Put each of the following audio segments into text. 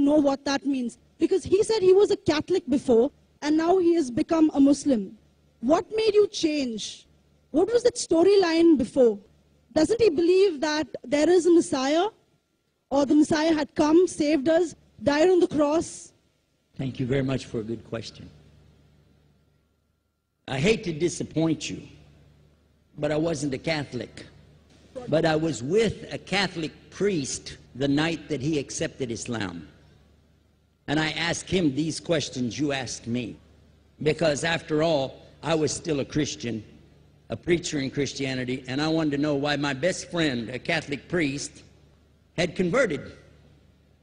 know what that means. Because he said he was a Catholic before, and now he has become a Muslim. What made you change? What was that storyline before? Doesn't he believe that there is a Messiah? Or the Messiah had come, saved us, died on the cross? Thank you very much for a good question. I hate to disappoint you, but I wasn't a Catholic. But I was with a Catholic priest the night that he accepted Islam. And I asked him these questions you asked me. Because after all, I was still a Christian, a preacher in Christianity, and I wanted to know why my best friend, a Catholic priest, had converted.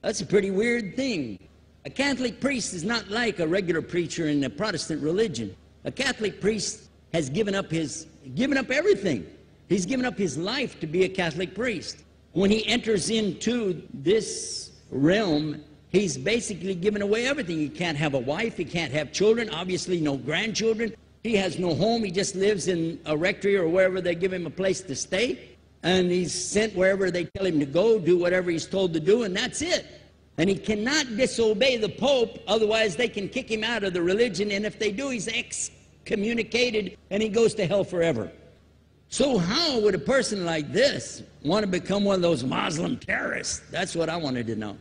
That's a pretty weird thing. A Catholic priest is not like a regular preacher in the Protestant religion. A Catholic priest has given up everything. He's given up his life to be a Catholic priest. When he enters into this realm, he's basically given away everything. He can't have a wife, he can't have children, obviously no grandchildren. He has no home, he just lives in a rectory or wherever they give him a place to stay. And he's sent wherever they tell him to go, do whatever he's told to do, and that's it. And he cannot disobey the Pope, otherwise they can kick him out of the religion, and if they do, he's excommunicated and he goes to hell forever. So how would a person like this want to become one of those Muslim terrorists? That's what I wanted to know.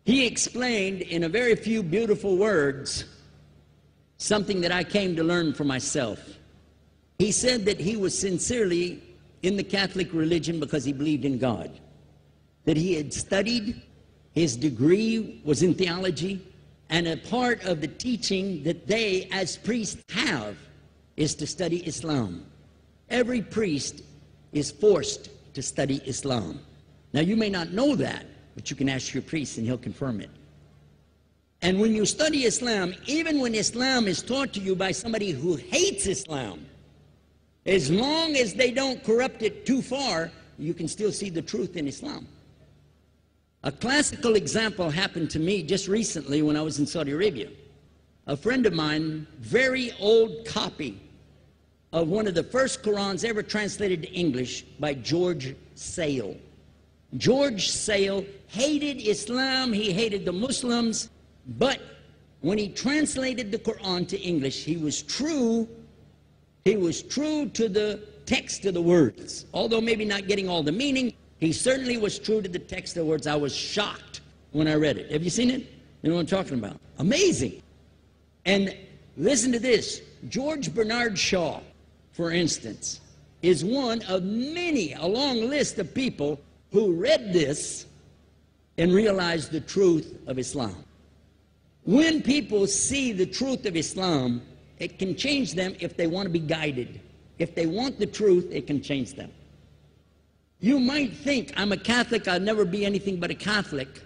He explained in a very few beautiful words something that I came to learn for myself. He said that he was sincerely in the Catholic religion because he believed in God, that he had studied, his degree was in theology, and a part of the teaching that they as priests have is to study Islam. Every priest is forced to study Islam. Now you may not know that, but you can ask your priest and he'll confirm it. And when you study Islam, even when Islam is taught to you by somebody who hates Islam, as long as they don't corrupt it too far, you can still see the truth in Islam. A classical example happened to me just recently when I was in Saudi Arabia. A friend of mine, very old copy of one of the first Qurans ever translated to English by George Sale. George Sale hated Islam, he hated the Muslims, but when he translated the Quran to English, he was true to the text of the words. Although maybe not getting all the meaning, he certainly was true to the text of the words. I was shocked when I read it. Have you seen it? You know what I'm talking about? Amazing. And listen to this. George Bernard Shaw, for instance, is one of many, a long list of people who read this and realized the truth of Islam. When people see the truth of Islam, it can change them if they want to be guided. If they want the truth, it can change them. You might think, I'm a Catholic, I'll never be anything but a Catholic.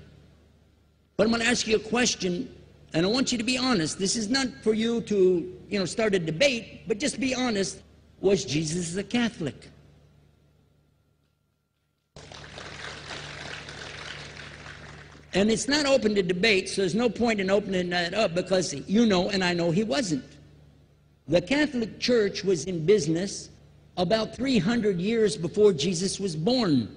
But I'm going to ask you a question, and I want you to be honest. This is not for you to, start a debate, but just be honest. Was Jesus a Catholic? And it's not open to debate, so there's no point in opening that up because you know and I know he wasn't. The Catholic Church was in business about 300 years before Jesus was born.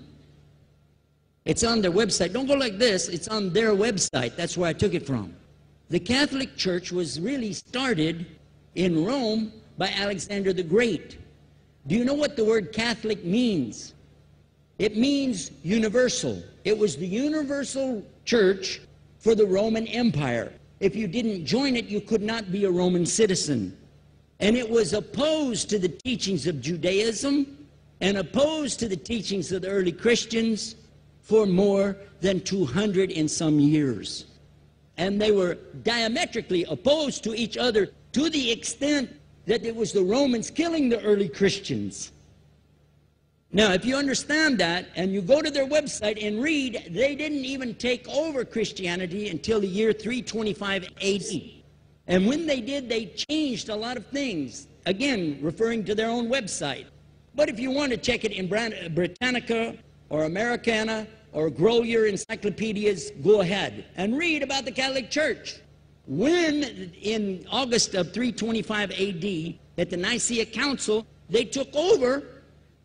It's on their website. Don't go like this. It's on their website. That's where I took it from. The Catholic Church was really started in Rome by Alexander the Great. Do you know what the word Catholic means? It means universal. It was the universal church for the Roman Empire. If you didn't join it, you could not be a Roman citizen. And it was opposed to the teachings of Judaism and opposed to the teachings of the early Christians for more than 200 and some years. And they were diametrically opposed to each other to the extent that it was the Romans killing the early Christians. Now, if you understand that and you go to their website and read, they didn't even take over Christianity until the year 325 AD. And when they did, they changed a lot of things, again, referring to their own website. But if you want to check it in Britannica or Americana or grow your encyclopedias, go ahead and read about the Catholic Church. When, in August of 325 AD, at the Nicaea Council, they took over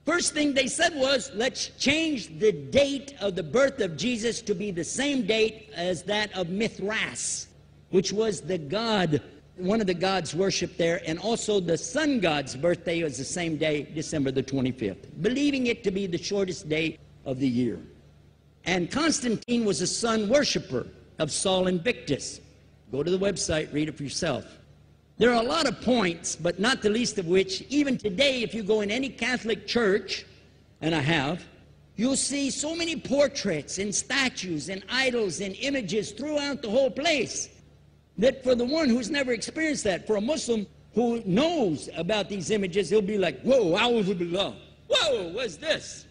First thing they said was, let's change the date of the birth of Jesus to be the same date as that of Mithras, which was the god, one of the gods worshipped there, and also the sun god's birthday was the same day, December the 25th, believing it to be the shortest day of the year. And Constantine was a sun worshiper of Sol Invictus. Go to the website, read it for yourself. There are a lot of points, but not the least of which, even today, if you go in any Catholic church, and I have, you'll see so many portraits and statues and idols and images throughout the whole place that for the one who's never experienced that, for a Muslim who knows about these images, he'll be like, whoa, a'udhu billah. Whoa, what's this?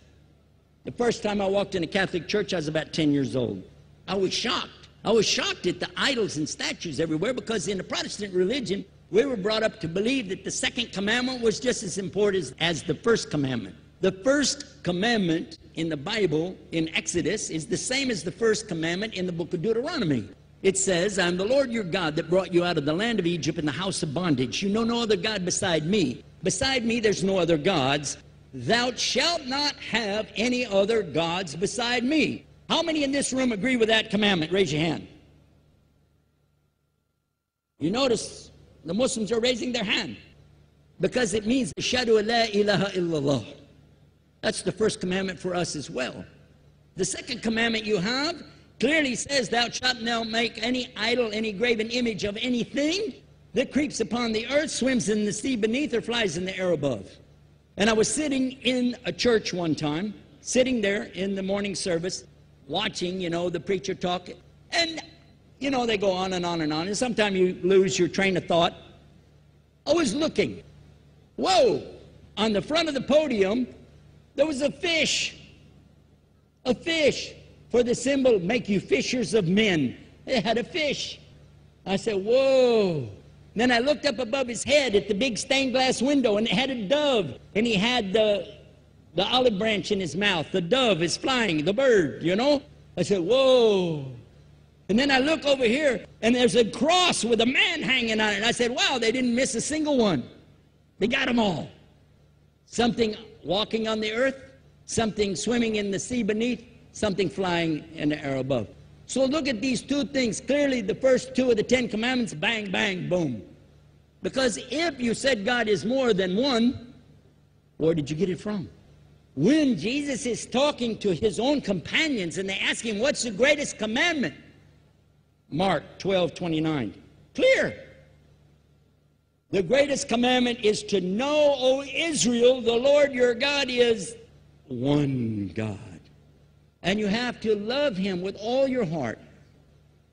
The first time I walked in a Catholic church, I was about 10 years old. I was shocked. I was shocked at the idols and statues everywhere, because in the Protestant religion, we were brought up to believe that the second commandment was just as important as the first commandment. The first commandment in the Bible, in Exodus, is the same as the first commandment in the book of Deuteronomy. It says, I'm the Lord your God that brought you out of the land of Egypt in the house of bondage. You know no other God beside me. Beside me there's no other gods. Thou shalt not have any other gods beside me. How many in this room agree with that commandment? Raise your hand. You notice the Muslims are raising their hand because it means Ashhadu an la ilaha illallah. That's the first commandment for us as well. The second commandment you have clearly says, thou shalt not make any idol, any graven image of anything that creeps upon the earth, swims in the sea beneath, or flies in the air above. And I was sitting in a church one time, sitting there in the morning service, watching, the preacher talk, and they go on and on and on, and sometimes you lose your train of thought. I was looking. Whoa! On the front of the podium, there was a fish. A fish. For the symbol, make you fishers of men. They had a fish. I said, whoa. Then I looked up above his head at the big stained glass window, and it had a dove. And he had the olive branch in his mouth. The dove is flying, the bird, I said, whoa. And then I look over here, and there's a cross with a man hanging on it. And I said, wow, they didn't miss a single one. They got them all. Something walking on the earth, something swimming in the sea beneath, something flying in the air above. So look at these two things. Clearly, the first two of the 10 commandments, bang, bang, boom. Because if you said God is more than one, where did you get it from? When Jesus is talking to his own companions and they ask him, what's the greatest commandment? Mark 12:29. Clear. The greatest commandment is to know, O Israel, the Lord your God is one God. And you have to love him with all your heart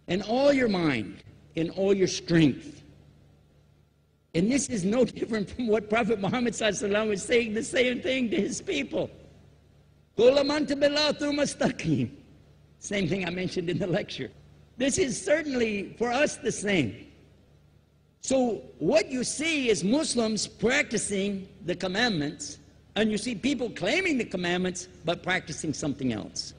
and all your mind and all your strength. And this is no different from what Prophet Muhammad ﷺ was saying, the same thing to his people. Same thing I mentioned in the lecture. This is certainly for us the same. So what you see is Muslims practicing the commandments, and you see people claiming the commandments but practicing something else.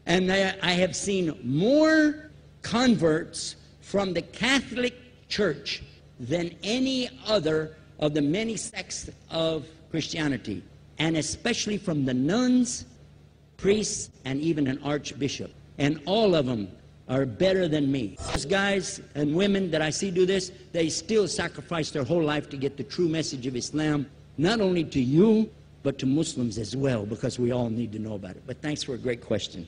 And I have seen more converts from the Catholic Church than any other of the many sects of Christianity, and especially from the nuns, priests, and even an archbishop. And all of them are better than me. Those guys and women that I see do this, they still sacrifice their whole life to get the true message of Islam, not only to you, but to Muslims as well, because we all need to know about it. But thanks for a great question.